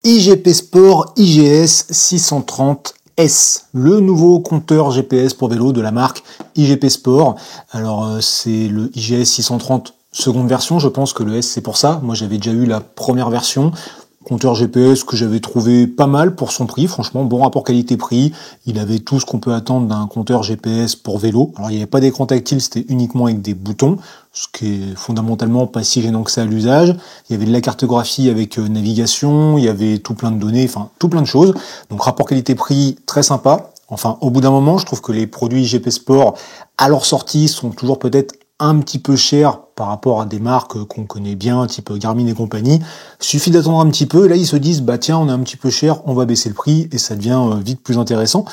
IGP Sport IGS 630S, le nouveau compteur GPS pour vélo de la marque IGP Sport. Alors c'est le IGS 630 seconde version, je pense que le S c'est pour ça. Moi j'avais déjà eu la première version. Compteur GPS que j'avais trouvé pas mal pour son prix, franchement bon rapport qualité-prix, il avait tout ce qu'on peut attendre d'un compteur GPS pour vélo. Alors il n'y avait pas d'écran tactile, c'était uniquement avec des boutons, ce qui est fondamentalement pas si gênant que ça à l'usage. Il y avait de la cartographie avec navigation, il y avait tout plein de données, enfin tout plein de choses. Donc rapport qualité-prix très sympa. Enfin au bout d'un moment, je trouve que les produits IGP Sport à leur sortie sont toujours peut-être un petit peu cher par rapport à des marques qu'on connaît bien, type Garmin et compagnie. Suffit d'attendre un petit peu, et là ils se disent, bah tiens, on est un petit peu cher, on va baisser le prix, et ça devient vite plus intéressant.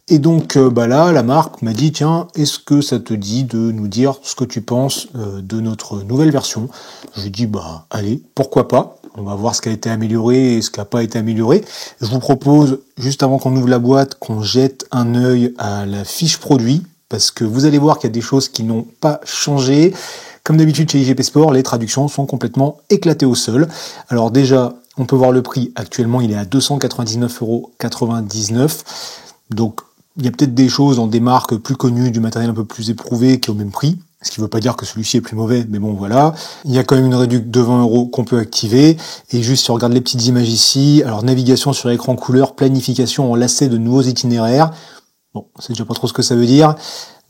Et donc là, la marque m'a dit, tiens, est-ce que ça te dit de nous dire ce que tu penses de notre nouvelle version? J'ai dit, bah allez, pourquoi pas? On va voir ce qui a été amélioré et ce qui n'a pas été amélioré. Je vous propose, juste avant qu'on ouvre la boîte, qu'on jette un œil à la fiche produit, parce que vous allez voir qu'il y a des choses qui n'ont pas changé. Comme d'habitude chez IGP Sport, les traductions sont complètement éclatées au sol. Alors déjà, on peut voir le prix. Actuellement, il est à 299,99 €. Donc, il y a peut-être des choses dans des marques plus connues, du matériel un peu plus éprouvé, qui est au même prix. Ce qui ne veut pas dire que celui-ci est plus mauvais, mais bon, voilà. Il y a quand même une réduction de 20 € qu'on peut activer. Et juste, si on regarde les petites images ici, alors navigation sur écran couleur, planification en lacet de nouveaux itinéraires. Bon, c'est déjà pas trop ce que ça veut dire.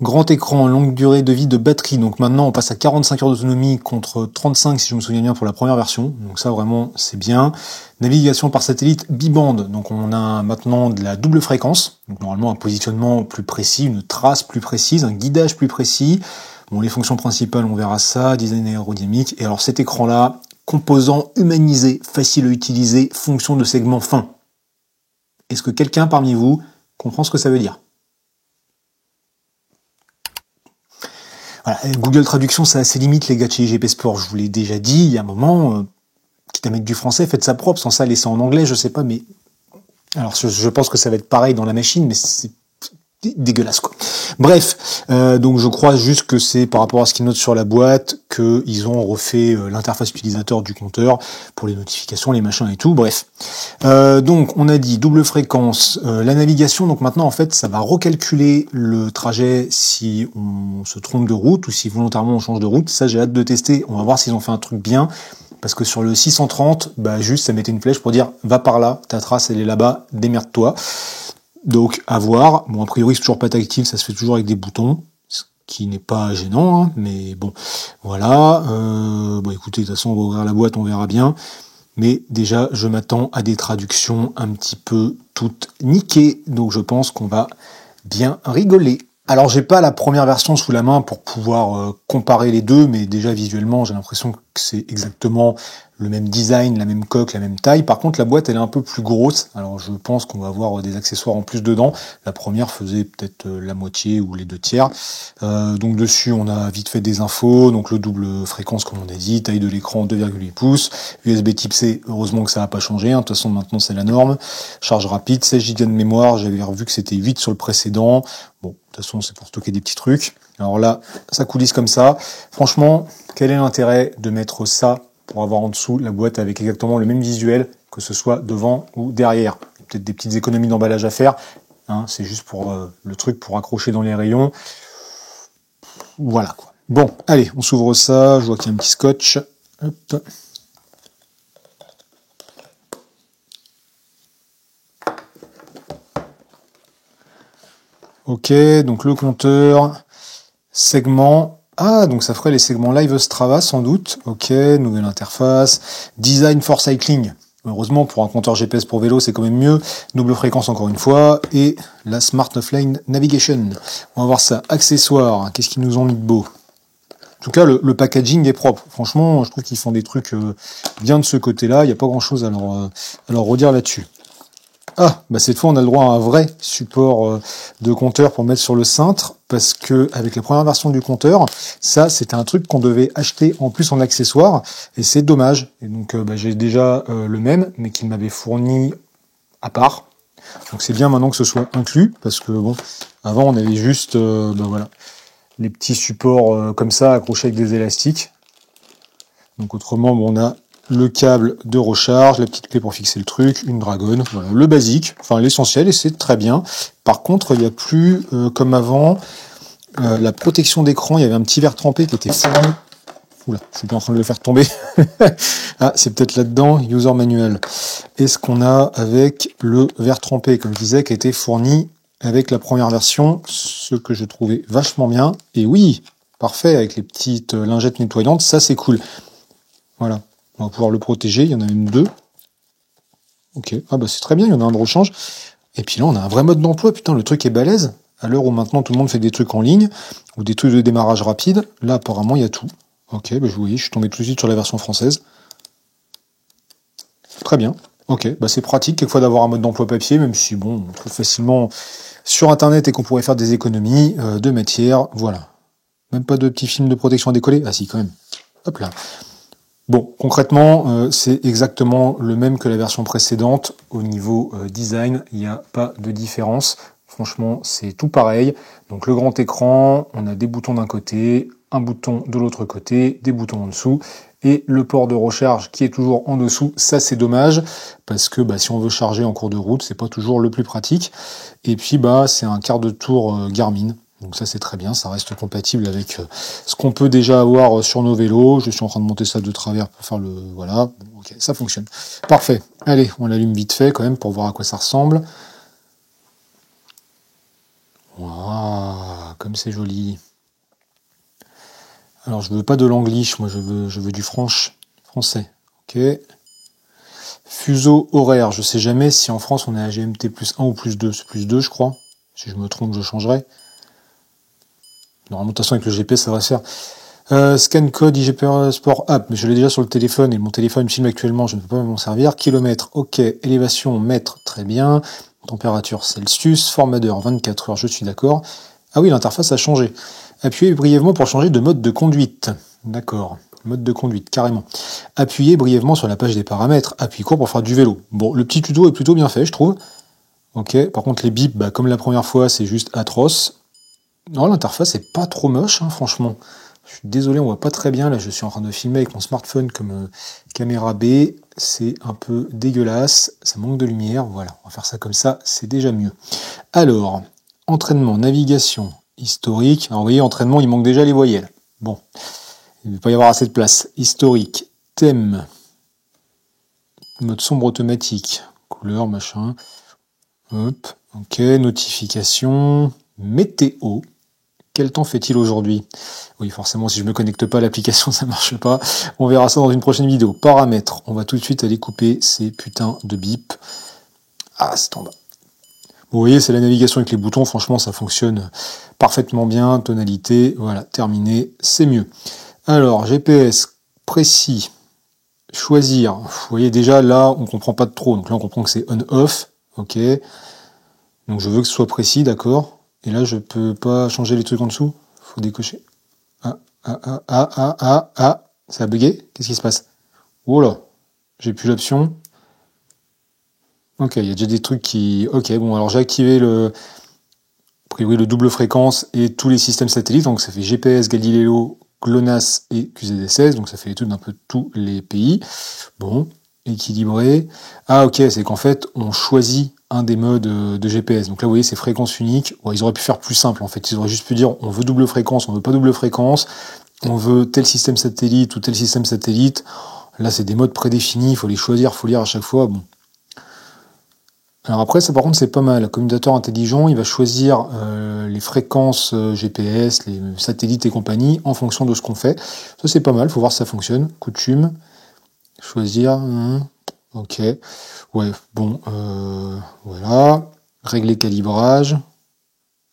Grand écran, longue durée de vie de batterie. Donc maintenant, on passe à 45 heures d'autonomie contre 35, si je me souviens bien, pour la première version. Donc ça, vraiment, c'est bien. Navigation par satellite bi-band. Donc on a maintenant de la double fréquence. Donc normalement, un positionnement plus précis, une trace plus précise, un guidage plus précis. Bon, les fonctions principales, on verra ça. Design aérodynamique. Et alors cet écran-là, composant humanisé, facile à utiliser, fonction de segment fin. Est-ce que quelqu'un parmi vous comprend ce que ça veut dire? Voilà, Google Traduction, ça a ses limites, les gars de chez IGP Sport. Je vous l'ai déjà dit, il y a un moment, quitte à mettre du français, faites ça propre, sans ça, laissez en anglais, je sais pas, mais... Alors, je pense que ça va être pareil dans la machine, mais c'est dégueulasse, quoi. Bref, donc je crois juste que c'est par rapport à ce qu'ils notent sur la boîte qu'ils ont refait l'interface utilisateur du compteur pour les notifications, les machins et tout. Bref, donc on a dit double fréquence, la navigation. Donc maintenant en fait ça va recalculer le trajet si on se trompe de route ou si volontairement on change de route. Ça j'ai hâte de tester. On va voir s'ils ont fait un truc bien. Parce que sur le 630, bah juste ça mettait une flèche pour dire va par là, ta trace elle est là-bas, démerde-toi. Donc, à voir. Bon, a priori, c'est toujours pas tactile, ça se fait toujours avec des boutons, ce qui n'est pas gênant, hein, mais bon, voilà. Bon, écoutez, de toute façon, on va ouvrir la boîte, on verra bien. Mais déjà, je m'attends à des traductions un petit peu toutes niquées, donc je pense qu'on va bien rigoler. Alors, j'ai pas la première version sous la main pour pouvoir comparer les deux, mais déjà, visuellement, j'ai l'impression que c'est exactement le même design, la même coque, la même taille. Par contre, la boîte, elle est un peu plus grosse. Alors, je pense qu'on va avoir des accessoires en plus dedans. La première faisait peut-être la moitié ou les 2/3. Donc, dessus, on a vite fait des infos. Donc, le double fréquence, comme on a dit, taille de l'écran 2,8 pouces. USB type C, heureusement que ça n'a pas changé. Hein. De toute façon, maintenant, c'est la norme. Charge rapide, 16 Go de mémoire. J'avais revu que c'était 8 sur le précédent. Bon, de toute façon, c'est pour stocker des petits trucs. Alors là, ça coulisse comme ça. Franchement, quel est l'intérêt de mettre ça pour avoir en dessous la boîte avec exactement le même visuel, que ce soit devant ou derrière? Peut-être des petites économies d'emballage à faire. Hein, c'est juste pour le truc pour accrocher dans les rayons. Voilà quoi. Bon, allez, on s'ouvre ça. Je vois qu'il y a un petit scotch. Hop. Ok, donc le compteur, segment. Ah, donc ça ferait les segments live Strava sans doute. Ok, nouvelle interface. Design for cycling. Heureusement, pour un compteur GPS pour vélo, c'est quand même mieux. Double fréquence encore une fois. Et la Smart Offline Navigation. On va voir ça. Accessoires. Qu'est-ce qu'ils nous ont mis de beau? En tout cas, le packaging est propre. Franchement, je trouve qu'ils font des trucs bien de ce côté-là. Il n'y a pas grand-chose à leur redire là-dessus. Ah, bah cette fois on a le droit à un vrai support de compteur pour mettre sur le cintre, parce que avec la première version du compteur, ça c'était un truc qu'on devait acheter en plus en accessoire, et c'est dommage. Et donc j'ai déjà le même, mais qu'il m'avait fourni à part. Donc c'est bien maintenant que ce soit inclus, parce que bon, avant on avait juste voilà, les petits supports comme ça accrochés avec des élastiques. Donc autrement, bon, on a le câble de recharge, la petite clé pour fixer le truc, une dragonne, voilà, le basique, enfin l'essentiel, et c'est très bien. Par contre, il n'y a plus, comme avant, la protection d'écran, il y avait un petit verre trempé qui était fourni. Oula, je suis bien en train de le faire tomber. Ah, c'est peut-être là-dedans, user manual. Et ce qu'on a avec le verre trempé, comme je disais, qui a été fourni avec la première version, ce que je trouvais vachement bien. Et oui, parfait, avec les petites lingettes nettoyantes, ça c'est cool. Voilà, on va pouvoir le protéger, il y en a même 2. Ok, ah bah c'est très bien, il y en a un de rechange. Et puis là, on a un vrai mode d'emploi, putain, le truc est balèze. À l'heure où maintenant tout le monde fait des trucs en ligne, ou des trucs de démarrage rapide, là apparemment il y a tout. Ok, bah vous voyez, je suis tombé tout de suite sur la version française. Très bien. Ok, bah c'est pratique quelquefois d'avoir un mode d'emploi papier, même si bon, on trouve facilement sur internet et qu'on pourrait faire des économies de matière. Voilà. Même pas de petits films de protection à décoller. Ah si, quand même. Hop là. Bon, concrètement, c'est exactement le même que la version précédente. Au niveau design, il n'y a pas de différence. Franchement, c'est tout pareil. Donc le grand écran, on a des boutons d'un côté, un bouton de l'autre côté, des boutons en dessous, et le port de recharge qui est toujours en dessous. Ça, c'est dommage, parce que si on veut charger en cours de route, c'est pas toujours le plus pratique. Et puis, c'est un quart de tour Garmin. Donc ça c'est très bien, ça reste compatible avec ce qu'on peut déjà avoir sur nos vélos. Je suis en train de monter ça de travers pour faire le... Voilà, ok, ça fonctionne. Parfait, allez, on l'allume vite fait quand même pour voir à quoi ça ressemble. Waouh, comme c'est joli. Alors je veux pas de l'anglish, moi je veux du français. Ok. Fuseau horaire, je sais jamais si en France on est à GMT plus 1 ou plus 2. C'est plus 2 je crois. Si je me trompe, je changerai. Normalement, de toute façon, avec le GPS, ça va se faire. Scan code IGP Sport App, mais je l'ai déjà sur le téléphone et mon téléphone filme actuellement, je ne peux pas m'en servir. Kilomètre, ok. Élévation, mètre, très bien. Température Celsius, format d'heure, 24 heures, je suis d'accord. Ah oui, l'interface a changé. Appuyez brièvement pour changer de mode de conduite. D'accord. Mode de conduite, carrément. Appuyez brièvement sur la page des paramètres. Appuyez court pour faire du vélo. Bon, le petit tuto est plutôt bien fait, je trouve. Ok. Par contre, les bips, comme la première fois, c'est juste atroce. Non, l'interface est pas trop moche, franchement. Je suis désolé, on voit pas très bien. Là, je suis en train de filmer avec mon smartphone comme caméra B. C'est un peu dégueulasse. Ça manque de lumière. Voilà, on va faire ça comme ça. C'est déjà mieux. Alors, entraînement, navigation, historique. Alors, vous voyez, entraînement, il manque déjà les voyelles. Bon, il ne va pas y avoir assez de place. Historique, thème, mode sombre automatique, couleur, machin. Hop, ok, notification, météo. Quel temps fait-il aujourd'hui? Oui, forcément, si je me connecte pas à l'application, ça marche pas. On verra ça dans une prochaine vidéo. Paramètres. On va tout de suite aller couper ces putains de bip. Ah, c'est en bas. Vous voyez, c'est la navigation avec les boutons. Franchement, ça fonctionne parfaitement bien. Tonalité, voilà, terminé. C'est mieux. Alors, GPS précis. Choisir. Vous voyez, déjà, là, on comprend pas de trop. Donc là, on comprend que c'est on-off. Ok. Donc, je veux que ce soit précis, d'accord. Et là, je peux pas changer les trucs en dessous. Faut décocher. Ça a bugué? Qu'est-ce qui se passe? Oh là, j'ai plus l'option. Ok, il y a déjà des trucs qui... Ok, bon, alors j'ai activé a priori, le double fréquence et tous les systèmes satellites. Donc ça fait GPS, Galileo, GLONASS et QZSS. Donc ça fait l'étude d'un peu tous les pays. Bon, équilibré. Ah ok, c'est qu'en fait, on choisit un des modes de GPS. Donc là, vous voyez, c'est fréquence unique. Ouais, ils auraient pu faire plus simple, en fait. Ils auraient juste pu dire, on veut double fréquence, on veut pas double fréquence, on veut tel système satellite ou tel système satellite. Là, c'est des modes prédéfinis, il faut les choisir, il faut lire à chaque fois. Bon. Alors après, ça par contre, c'est pas mal. Le commutateur intelligent, il va choisir les fréquences GPS, les satellites et compagnie, en fonction de ce qu'on fait. Ça, c'est pas mal, faut voir si ça fonctionne. Coutume, choisir... Ok, ouais, bon, voilà, régler calibrage,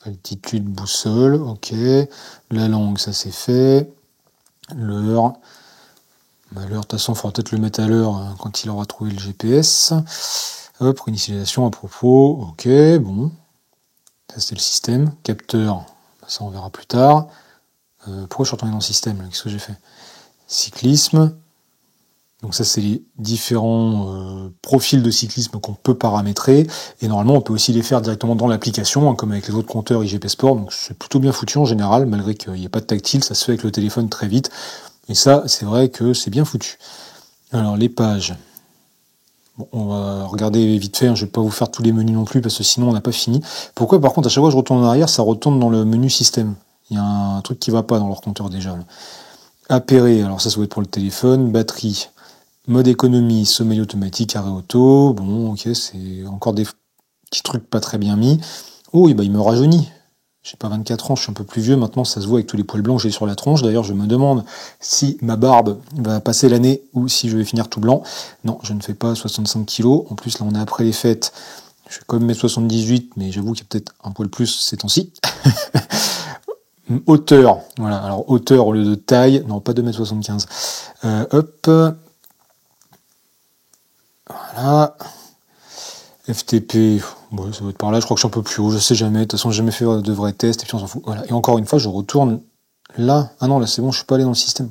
altitude, boussole, ok, la langue, ça c'est fait, l'heure, l'heure, de toute façon, il faudra peut-être le mettre à l'heure quand il aura trouvé le GPS, hop, initialisation à propos, ok, bon, ça c'est le système, capteur, ça on verra plus tard, pourquoi je suis retourné dans le système, là, qu'est-ce que j'ai fait? Cyclisme. Donc ça, c'est les différents profils de cyclisme qu'on peut paramétrer. Et normalement, on peut aussi les faire directement dans l'application, comme avec les autres compteurs IGP Sport. Donc c'est plutôt bien foutu en général, malgré qu'il n'y ait pas de tactile. Ça se fait avec le téléphone très vite. Et ça, c'est vrai que c'est bien foutu. Alors, les pages. Bon, on va regarder vite fait, hein, je vais pas vous faire tous les menus non plus, parce que sinon on n'a pas fini. Pourquoi, par contre, à chaque fois que je retourne en arrière, ça retourne dans le menu système. Il y a un truc qui va pas dans leur compteur déjà. Là. Apéré, alors ça doit être pour le téléphone. Batterie. Mode économie, sommeil automatique, arrêt auto. Bon, ok, c'est encore des petits trucs pas très bien mis. Oh, et bah, il me rajeunit. J'ai pas 24 ans, je suis un peu plus vieux maintenant, ça se voit avec tous les poils blancs que j'ai sur la tronche. D'ailleurs, je me demande si ma barbe va passer l'année ou si je vais finir tout blanc. Non, je ne fais pas 65 kilos. En plus, là, on est après les fêtes. Je vais quand même mettre 78, mais j'avoue qu'il y a peut-être un poil plus ces temps-ci. Hauteur, voilà. Alors, hauteur au lieu de taille. Non, pas 2m75. Hop. Voilà. FTP, bon, ça doit être par là, je crois que je suis un peu plus haut, je sais jamais, de toute façon j'ai jamais fait de vrais tests, et puis on s'en fout. Voilà. Et encore une fois, je retourne là. Ah non, là c'est bon, je suis pas allé dans le système.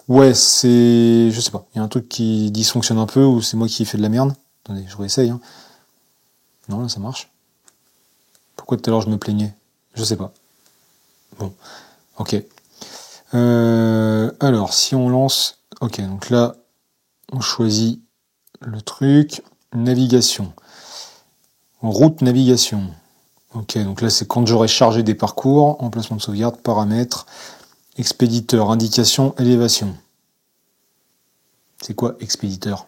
Ouais, c'est... je sais pas, il y a un truc qui dysfonctionne un peu, ou c'est moi qui ai fait de la merde. Attendez, je réessaye. Hein. Non, là ça marche. Pourquoi tout à l'heure je me plaignais? Je sais pas. Bon, ok. Alors, si on lance... Ok, donc là, on choisit le truc. Navigation. Route navigation. Ok, donc là c'est quand j'aurai chargé des parcours, emplacement de sauvegarde, paramètres, expéditeur, indication, élévation. C'est quoi expéditeur?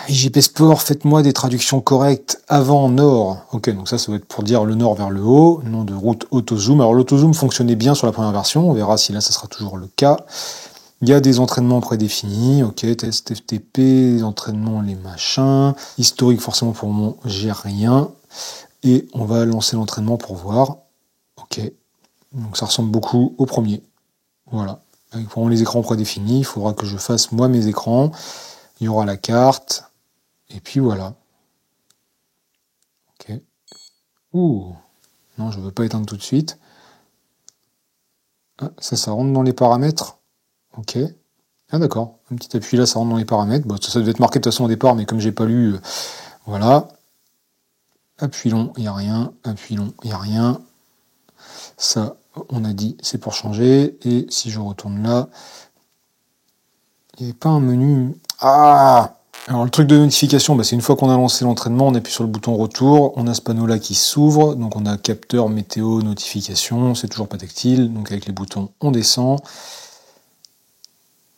IGP Sport, faites-moi des traductions correctes avant nord. Ok, donc ça va être pour dire le nord vers le haut, nom de route AutoZoom. Alors l'AutoZoom fonctionnait bien sur la première version, on verra si là ça sera toujours le cas. Il y a des entraînements prédéfinis, ok, test FTP, entraînements, les machins, historique forcément pour moi, j'ai rien, et on va lancer l'entraînement pour voir, ok, donc ça ressemble beaucoup au premier, voilà, avec vraiment les écrans prédéfinis, il faudra que je fasse moi mes écrans, il y aura la carte, et puis voilà, ok, ouh, non je veux pas éteindre tout de suite, ah, ça rentre dans les paramètres, ok. Ah d'accord, un petit appui là, ça rentre dans les paramètres. Bon, ça devait être marqué de toute façon au départ, mais comme j'ai pas lu, voilà. Appui long, il n'y a rien. Appui long, il n'y a rien. Ça, on a dit, c'est pour changer. Et si je retourne là, il n'y avait pas un menu... Ah! Alors le truc de notification, bah, c'est une fois qu'on a lancé l'entraînement, on appuie sur le bouton retour, on a ce panneau là qui s'ouvre, donc on a capteur, météo, notification, c'est toujours pas tactile, donc avec les boutons on descend.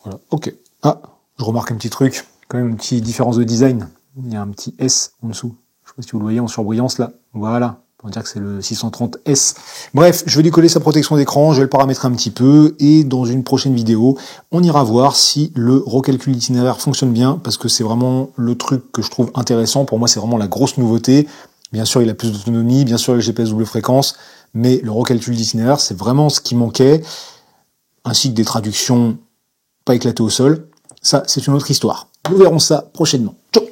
Voilà, ok. Ah, je remarque un petit truc, quand même une petite différence de design. Il y a un petit S en dessous. Je sais pas si vous le voyez en surbrillance là. Voilà, on va dire que c'est le 630S. Bref, je vais lui coller sa protection d'écran, je vais le paramétrer un petit peu, et dans une prochaine vidéo, on ira voir si le recalcul d'itinéraire fonctionne bien, parce que c'est vraiment le truc que je trouve intéressant. Pour moi, c'est vraiment la grosse nouveauté. Bien sûr, il a plus d'autonomie, bien sûr, le GPS double fréquence, mais le recalcul d'itinéraire, c'est vraiment ce qui manquait, ainsi que des traductions pas éclaté au sol, ça c'est une autre histoire. Nous verrons ça prochainement. Ciao.